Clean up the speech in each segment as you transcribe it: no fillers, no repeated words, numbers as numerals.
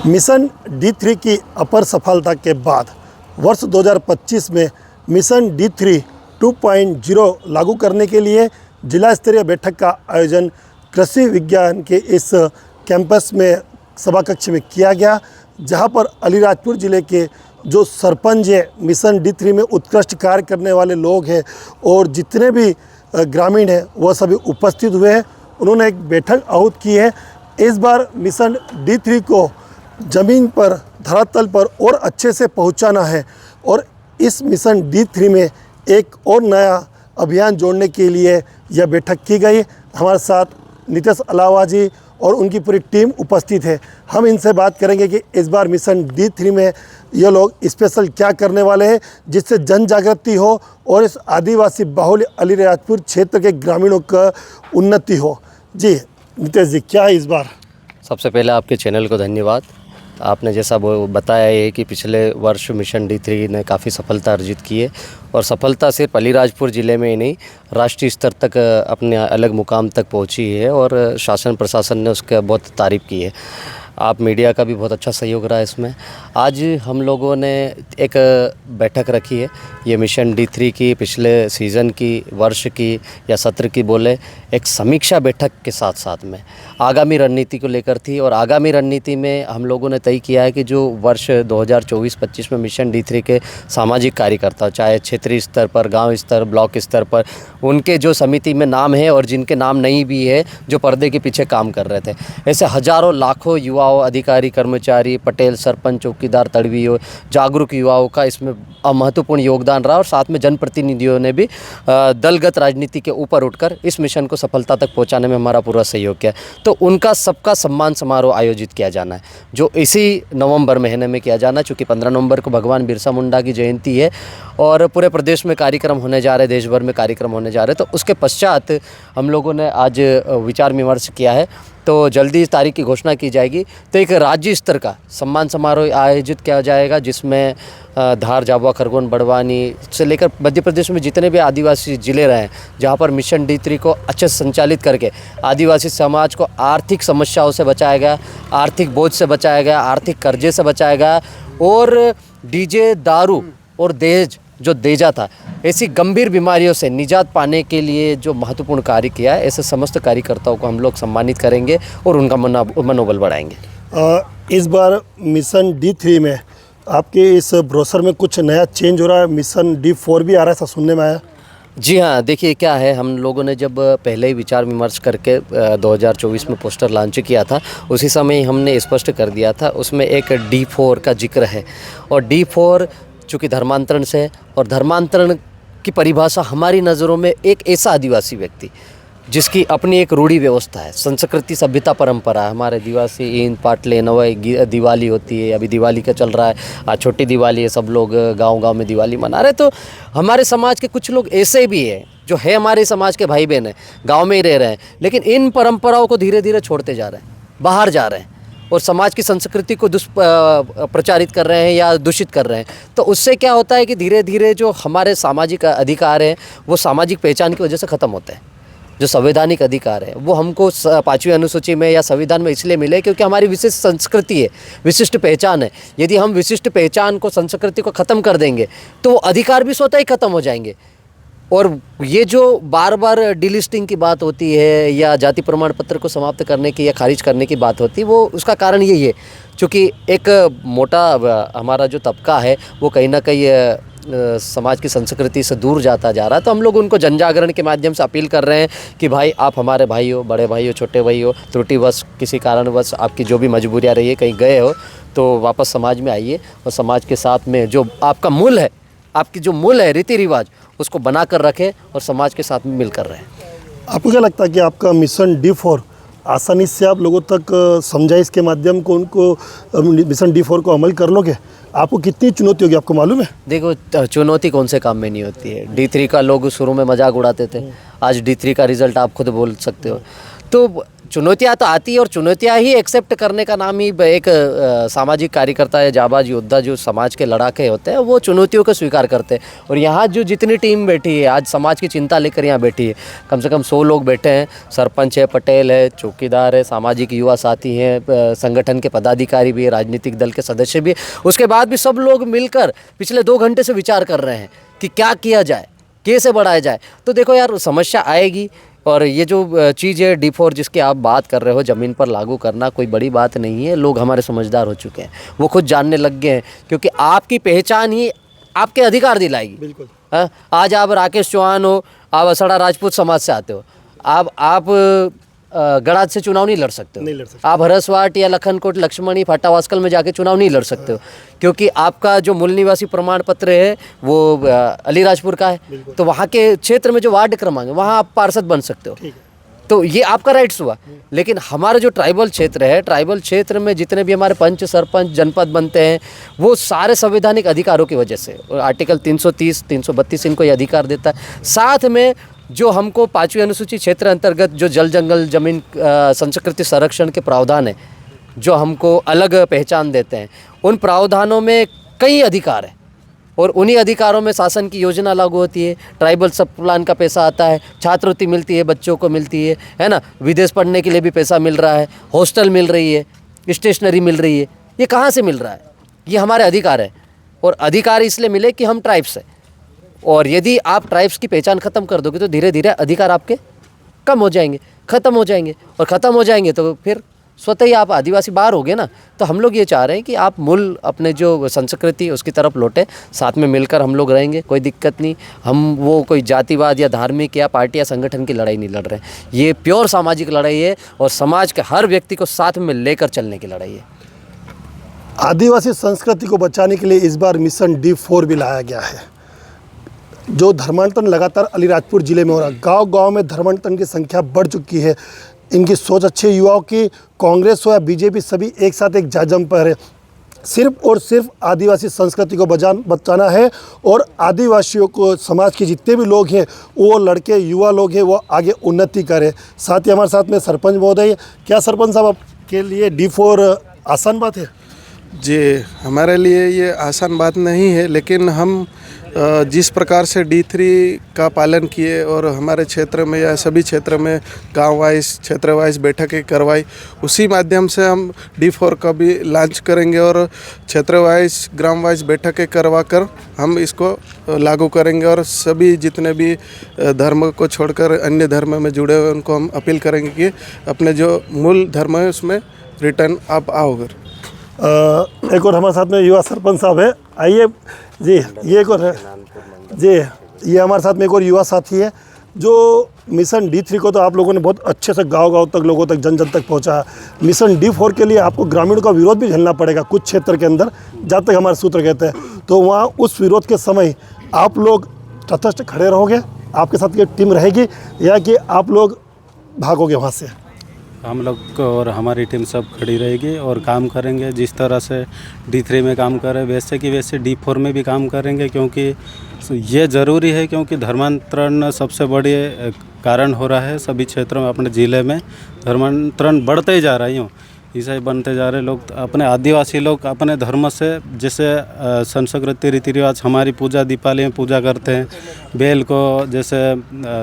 Mission D3 की अपर सफलता के बाद वर्ष 2025 में मिशन D3 2.0 लागू करने के लिए जिला स्तरीय बैठक का आयोजन कृषि विज्ञान के इस कैंपस में सभा कक्ष में किया गया, जहां पर अलीराजपुर ज़िले के जो सरपंच है, मिशन D3 में उत्कृष्ट कार्य करने वाले लोग हैं और जितने भी ग्रामीण हैं वह सभी उपस्थित हुए हैं। उन्होंने एक बैठक आहूत की है। इस बार मिशन D3 को ज़मीन पर, धरातल पर और अच्छे से पहुंचाना है और इस मिशन D3 में एक और नया अभियान जोड़ने के लिए यह बैठक की गई। हमारे साथ नीतीश अलावा जी और उनकी पूरी टीम उपस्थित है। हम इनसे बात करेंगे कि इस बार मिशन D3 में ये लोग स्पेशल क्या करने वाले हैं, जिससे जन जागृति हो और इस आदिवासी बाहुल्य अलीराजपुर क्षेत्र के ग्रामीणों का उन्नति हो। जी नीतीश जी, क्या है इस बार? सबसे पहले आपके चैनल को धन्यवाद। आपने जैसा वो बताया है कि पिछले वर्ष मिशन D3 ने काफ़ी सफलता अर्जित की है और सफलता सिर्फ अलीराजपुर ज़िले में ही नहीं, राष्ट्रीय स्तर तक अपने अलग मुकाम तक पहुंची है और शासन प्रशासन ने उसका बहुत तारीफ़ की है। आप मीडिया का भी बहुत अच्छा सहयोग रहा है इसमें। आज हम लोगों ने एक बैठक रखी है, ये मिशन D3 की पिछले सीज़न की, वर्ष की या सत्र की बोले, एक समीक्षा बैठक के साथ साथ में आगामी रणनीति को लेकर थी। और आगामी रणनीति में हम लोगों ने तय किया है कि जो वर्ष 2024-25 में मिशन D3 के सामाजिक कार्यकर्ता, चाहे क्षेत्रीय स्तर पर, गांव स्तर, ब्लॉक स्तर पर, उनके जो समिति में नाम है और जिनके नाम नहीं भी है, जो पर्दे के पीछे काम कर रहे थे, ऐसे हज़ारों लाखों युवाओं, अधिकारी, कर्मचारी, पटेल, सरपंच, चौकीदार, तड़वियों, जागरूक युवाओं का इसमें महत्वपूर्ण योगदान रहा और साथ में जनप्रतिनिधियों ने भी दलगत राजनीति के ऊपर उठकर इस मिशन को सफलता तक पहुंचाने में हमारा पूरा सहयोग किया। तो उनका सबका सम्मान समारोह आयोजित किया जाना है, जो इसी नवंबर महीने में किया जाना है, चूँकि 15 नवंबर को भगवान बिरसा मुंडा की जयंती है और पूरे प्रदेश में कार्यक्रम होने जा रहे, देश भर में कार्यक्रम होने जा रहे। तो उसके पश्चात हम लोगों ने आज विचार विमर्श किया है, तो जल्दी इस तारीख की घोषणा की जाएगी। तो एक राज्य स्तर का सम्मान समारोह आयोजित किया जाएगा, जिसमें धार, झाबुआ, खरगोन, बड़वानी से लेकर मध्य प्रदेश में जितने भी आदिवासी ज़िले रहे हैं, जहां पर मिशन D3 को अच्छे से संचालित करके आदिवासी समाज को आर्थिक समस्याओं से बचाया गया, आर्थिक बोझ से बचाया गया, आर्थिक कर्जे से बचाया गया और डीजे, दारू और दहेज जो देजा था, ऐसी गंभीर बीमारियों से निजात पाने के लिए जो महत्वपूर्ण कार्य किया है, ऐसे समस्त कार्यकर्ताओं को हम लोग सम्मानित करेंगे और उनका मनोबल बढ़ाएंगे। इस बार मिशन D3 में आपके इस ब्रोशर में कुछ नया चेंज हो रहा है, मिशन D4 भी आ रहा है, ऐसा सुनने में आया। जी हाँ, देखिए क्या है, हम लोगों ने जब पहले ही विचार विमर्श करके 2024 में पोस्टर लॉन्च किया था, उसी समय हमने स्पष्ट कर दिया था, उसमें एक D4 का जिक्र है। और D4 चूँकि धर्मांतरण से है और धर्मांतरण की परिभाषा हमारी नज़रों में एक ऐसा आदिवासी व्यक्ति जिसकी अपनी एक रूढ़ी व्यवस्था है, संस्कृति, सभ्यता, परंपरा है। हमारे आदिवासी ईंट, पाटले, नवई, दिवाली होती है, अभी दिवाली का चल रहा है, आज छोटी दिवाली है, सब लोग गांव-गांव में दिवाली मना रहे। तो हमारे समाज के कुछ लोग ऐसे भी हैं जो है हमारे समाज के भाई बहन हैं, गाँव में ही रह रहे हैं, लेकिन इन परंपराओं को धीरे धीरे छोड़ते जा रहे हैं, बाहर जा रहे हैं और समाज की संस्कृति को प्रचारित कर रहे हैं या दूषित कर रहे हैं। तो उससे क्या होता है कि धीरे धीरे जो हमारे सामाजिक अधिकार हैं वो सामाजिक पहचान की वजह से ख़त्म होते हैं। जो संवैधानिक अधिकार है वो हमको 5वीं अनुसूची में या संविधान में इसलिए मिले क्योंकि हमारी विशिष्ट संस्कृति है, विशिष्ट पहचान है। यदि हम विशिष्ट पहचान को, संस्कृति को ख़त्म कर देंगे तो वो अधिकार भी स्वतः ही ख़त्म हो जाएंगे। और ये जो बार बार डिलिस्टिंग की बात होती है या जाति प्रमाण पत्र को समाप्त करने की या खारिज करने की बात होती है, वो उसका कारण यही है, क्योंकि एक मोटा हमारा जो तबका है वो कहीं ना कहीं समाज की संस्कृति से दूर जाता जा रहा है। तो हम लोग उनको जन जागरण के माध्यम से अपील कर रहे हैं कि भाई, आप हमारे भाई हो, बड़े भाई हो, छोटे भाई हो, त्रुटिवश, किसी कारणवश आपकी जो भी मजबूरियाँ रही है, कहीं गए हो तो वापस समाज में आइए और समाज के साथ में जो आपका मूल है, आपकी जो मूल है, रीति रिवाज, उसको बना कर रखें और समाज के साथ में मिलकर रहें। आपको क्या लगता है कि आपका मिशन D4 आसानी से आप लोगों तक समझाइश के माध्यम को उनको मिशन D4 को अमल कर लोगे? आपको कितनी चुनौती होगी, आपको मालूम है? देखो, चुनौती कौन से काम में नहीं होती है। D3 का लोग शुरू में मजाक उड़ाते थे, आज D3 का रिजल्ट आप खुद बोल सकते हो। तो चुनौतियाँ तो आती है और चुनौतियाँ ही एक्सेप्ट करने का नाम ही एक सामाजिक कार्यकर्ता या जाबाज योद्धा जो समाज के लड़ाके होते हैं वो चुनौतियों को स्वीकार करते हैं। और यहाँ जो जितनी टीम बैठी है आज समाज की चिंता लेकर यहाँ बैठी है, कम से कम 100 लोग बैठे हैं। सरपंच है, पटेल है, चौकीदार है, सामाजिक युवा साथी हैं, संगठन के पदाधिकारी भी है, राजनीतिक दल के सदस्य भी है। उसके बाद भी सब लोग मिलकर पिछले 2 घंटे से विचार कर रहे हैं कि क्या किया जाए, कैसे बढ़ाया जाए। तो देखो यार, समस्या आएगी और ये जो चीज़ है D4 जिसकी आप बात कर रहे हो, ज़मीन पर लागू करना कोई बड़ी बात नहीं है। लोग हमारे समझदार हो चुके हैं, वो खुद जानने लग गए हैं, क्योंकि आपकी पहचान ही आपके अधिकार दिलाएगी। बिल्कुल। हाँ, आज आप राकेश चौहान हो, आप असड़ा राजपूत समाज से आते हो, आप गड़ाद से चुनाव नहीं लड़ सकते हो, नहीं लड़ सकते। आप हरसवाट या लखनकोट, लक्ष्मणी, फाटावास्कल में जाके चुनाव नहीं लड़ सकते हो, क्योंकि आपका जो मूल निवासी प्रमाण पत्र है वो अलीराजपुर का है। तो वहाँ के क्षेत्र में जो वार्ड क्रमांक है वहाँ आप पार्षद बन सकते हो। ठीक है। तो ये आपका राइट्स हुआ। लेकिन हमारा जो ट्राइबल क्षेत्र है, ट्राइबल क्षेत्र में जितने भी हमारे पंच, सरपंच, जनपद बनते हैं वो सारे संवैधानिक अधिकारों की वजह से, आर्टिकल 330, 332 इनको ये अधिकार देता है। साथ में जो हमको 5वीं अनुसूची क्षेत्र अंतर्गत जो जल जंगल जमीन संस्कृति संरक्षण के प्रावधान है जो हमको अलग पहचान देते हैं, उन प्रावधानों में कई अधिकार है और उन्हीं अधिकारों में शासन की योजना लागू होती है। ट्राइबल सब प्लान का पैसा आता है, छात्रवृत्ति मिलती है, बच्चों को मिलती है ना, विदेश पढ़ने के लिए भी पैसा मिल रहा है, हॉस्टल मिल रही है, स्टेशनरी मिल रही है। ये कहाँ से मिल रहा है? ये हमारे अधिकार है और अधिकार इसलिए मिले कि हम ट्राइब्स हैं। और यदि आप ट्राइब्स की पहचान ख़त्म कर दोगे तो धीरे धीरे अधिकार आपके कम हो जाएंगे, ख़त्म हो जाएंगे, और ख़त्म हो जाएंगे तो फिर स्वतः ही आप आदिवासी बाहर हो गए ना। तो हम लोग ये चाह रहे हैं कि आप मूल अपने जो संस्कृति उसकी तरफ लौटें, साथ में मिलकर हम लोग रहेंगे, कोई दिक्कत नहीं। हम वो कोई जातिवाद या धार्मिक या पार्टी या संगठन की लड़ाई नहीं लड़ रहे हैं, ये प्योर सामाजिक लड़ाई है और समाज के हर व्यक्ति को साथ में लेकर चलने की लड़ाई है। आदिवासी संस्कृति को बचाने के लिए इस बार मिशन D4 भी लाया गया है। जो धर्मांतरण लगातार अलीराजपुर जिले में हो रहा है, गांव-गांव में धर्मांतरण की संख्या बढ़ चुकी है। इनकी सोच अच्छे युवाओं की, कांग्रेस हो या बीजेपी, सभी एक साथ एक जाजम पर है। सिर्फ और सिर्फ आदिवासी संस्कृति को बचाना है और आदिवासियों को, समाज के जितने भी लोग हैं, वो लड़के युवा लोग हैं, वो आगे उन्नति करें। साथ ही हमारे साथ में सरपंच महोदय। क्या सरपंच साहब आपके लिए D4 आसान बात है? जी, हमारे लिए ये आसान बात नहीं है, लेकिन हम जिस प्रकार से D3 का पालन किए और हमारे क्षेत्र में या सभी क्षेत्र में गांव वाइज, क्षेत्र वाइज बैठकें करवाई, उसी माध्यम से हम D4 का भी लॉन्च करेंगे और क्षेत्र वाइज, ग्राम वाइज बैठकें करवा कर हम इसको लागू करेंगे। और सभी जितने भी धर्म को छोड़कर अन्य धर्म में जुड़े हुए उनको हम अपील करेंगे कि अपने जो मूल धर्म है उसमें रिटर्न आप आओगे। एक और हमारे साथ में युवा सरपंच साहब है, आइए जी। ये एक और है जी, ये हमारे साथ में एक और युवा साथी है जो मिशन D3 को तो आप लोगों ने बहुत अच्छे से गांव-गांव तक, लोगों तक, जन जन तक पहुंचाया। मिशन D4 के लिए आपको ग्रामीणों का विरोध भी झेलना पड़ेगा कुछ क्षेत्र के अंदर, जहाँ तक हमारे सूत्र कहते हैं। तो वहाँ उस विरोध के समय आप लोग तटस्थ खड़े रहोगे, आपके साथ ये टीम रहेगी, या कि आप लोग भागोगे वहाँ से? हम लोग और हमारी टीम सब खड़ी रहेगी और काम करेंगे। जिस तरह से D3 में काम कर रहे वैसे कि वैसे D4 में भी काम करेंगे, क्योंकि ये ज़रूरी है, क्योंकि धर्मांतरण सबसे बड़ी कारण हो रहा है सभी क्षेत्रों में। अपने ज़िले में धर्मांतरण बढ़ते ही जा रहा है, यूँ ईसाई बनते जा रहे लोग। अपने आदिवासी लोग अपने धर्म से, जैसे संस्कृति रीति रिवाज, हमारी पूजा दीपावली में पूजा करते हैं बेल को। जैसे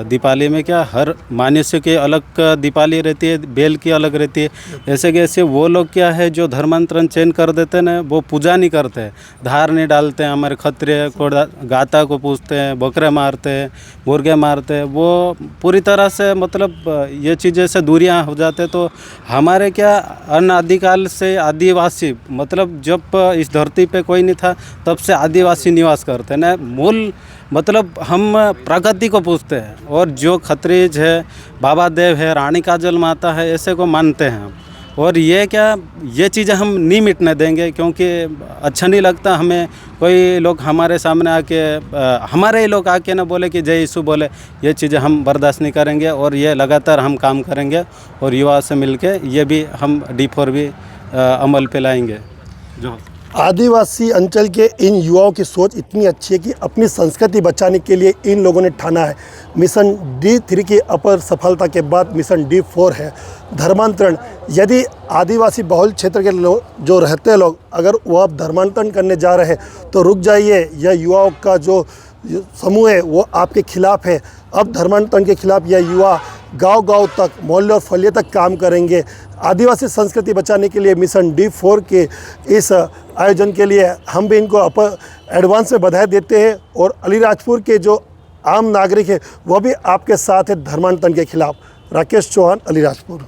दीपावली में क्या हर मनुष्य की अलग दीपावली रहती है, बेल की अलग रहती है। ऐसे कैसे वो लोग क्या है जो धर्मांतरण चेंज कर देते हैं ना, वो पूजा नहीं करते हैं, धार नहीं डालते हैं, हमारे क्षत्रिय को गाता को पूजते हैं, बकरे मारते हैं, मुर्गे मारते हैं। वो पूरी तरह से मतलब ये चीज़ें से दूरियाँ हो जाते। तो हमारे क्या अनादिकाल से आदिवासी, मतलब जब इस धरती पे कोई नहीं था तब से आदिवासी निवास करते हैं ना। मूल मतलब हम प्रकृति को पूजते हैं और जो खत्रीज है, बाबा देव है, रानी काजल माता है, ऐसे को मानते हैं हम। और ये क्या, ये चीज़ें हम नहीं मिटने देंगे, क्योंकि अच्छा नहीं लगता हमें कोई लोग हमारे सामने आके, हमारे ही लोग आके ना बोले कि जय यीशु बोले। ये चीज़ें हम बर्दाश्त नहीं करेंगे और ये लगातार हम काम करेंगे और युवा से मिलके ये भी हम D4 भी अमल पे लाएंगे। जो आदिवासी अंचल के इन युवाओं की सोच इतनी अच्छी है कि अपनी संस्कृति बचाने के लिए इन लोगों ने ठाना है। मिशन D3 की अपर सफलता के बाद मिशन D4 है धर्मांतरण। यदि आदिवासी बहुल क्षेत्र के लोग जो रहते हैं लोग अगर वो अब धर्मांतरण करने जा रहे हैं तो रुक जाइए, यह युवाओं का जो समूह है वो आपके खिलाफ है। अब धर्मांतरण के खिलाफ यह युवा गांव-गांव तक, मोहल्ले और फलिया तक काम करेंगे। आदिवासी संस्कृति बचाने के लिए मिशन D4 के इस आयोजन के लिए हम भी इनको एडवांस में बधाई देते हैं और अलीराजपुर के जो आम नागरिक है वह भी आपके साथ है धर्मांतरण के खिलाफ। राकेश चौहान, अलीराजपुर।